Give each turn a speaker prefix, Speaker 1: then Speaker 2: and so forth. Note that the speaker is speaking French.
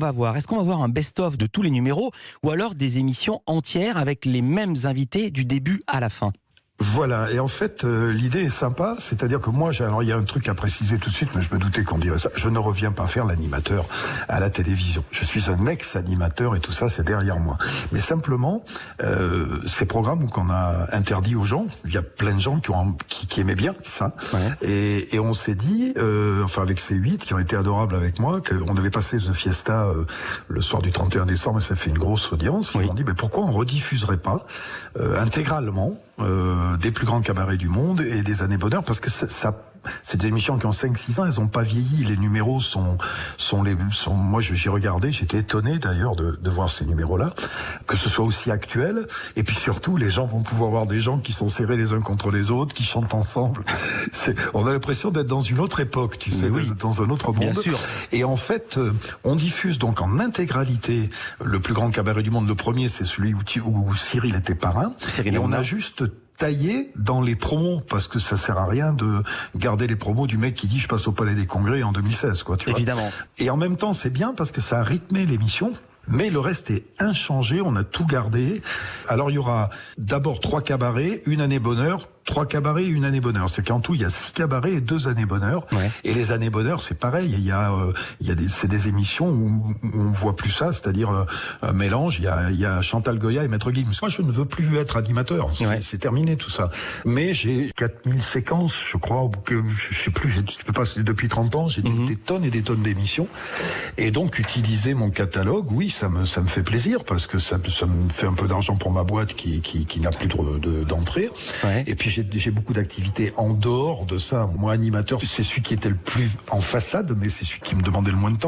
Speaker 1: On va voir, est-ce qu'on va voir un best-of de tous les numéros ou alors des émissions entières avec les mêmes invités du début à la fin?
Speaker 2: Voilà, et en fait, l'idée est sympa, c'est-à-dire que moi, alors il y a un truc à préciser tout de suite, mais je me doutais qu'on dirait ça, je ne reviens pas faire l'animateur à la télévision. Je suis un ex-animateur et tout ça, c'est derrière moi. Mais simplement, ces programmes qu'on a interdits aux gens, il y a plein de gens qui aimaient bien ça, ouais. Et on s'est dit, enfin avec ces 8 qui ont été adorables avec moi, qu'on avait passé The Fiesta le soir du 31 décembre, et ça fait une grosse audience, ils m'ont dit, mais pourquoi on rediffuserait pas intégralement des plus grands cabarets du monde et des années bonheur, parce que c'est des émissions qui ont 5-6 ans, elles n'ont pas vieilli, les numéros sont moi j'y regardais, j'étais étonné d'ailleurs de voir ces numéros-là, que ce soit aussi actuel, et puis surtout les gens vont pouvoir voir des gens qui sont serrés les uns contre les autres, qui chantent ensemble, on a l'impression d'être dans une autre époque, tu sais, oui, dans un autre monde.
Speaker 1: Bien sûr.
Speaker 2: Et en fait, on diffuse donc en intégralité le plus grand cabaret du monde. Le premier, c'est celui où Cyril était parrain, et on a juste taillé dans les promos, parce que ça sert à rien de garder les promos du mec qui dit je passe au Palais des Congrès en 2016, quoi, tu vois.
Speaker 1: Évidemment.
Speaker 2: Et en même temps, c'est bien parce que ça a rythmé l'émission. Mais le reste est inchangé, on a tout gardé. Alors il y aura d'abord 3 cabarets, une année bonheur, 3 cabarets et une année bonheur. C'est qu'en tout, il y a 6 cabarets et 2 années bonheur. Ouais. Et les années bonheur, c'est pareil. C'est des émissions où on voit plus ça, c'est-à-dire un mélange. Il y a Chantal Goya et Maître Gims. Moi, je ne veux plus être animateur. C'est terminé tout ça. Mais j'ai 4000 séquences, je crois, je sais plus, je peux pas, depuis 30 ans, j'ai des tonnes et des tonnes d'émissions. Et donc, utiliser mon catalogue, oui, ça me fait plaisir parce que ça me fait un peu d'argent pour ma boîte qui n'a plus d'entrée. Ouais. Et puis, j'ai beaucoup d'activités en dehors de ça. Moi, animateur, c'est celui qui était le plus en façade, mais c'est celui qui me demandait le moins de temps.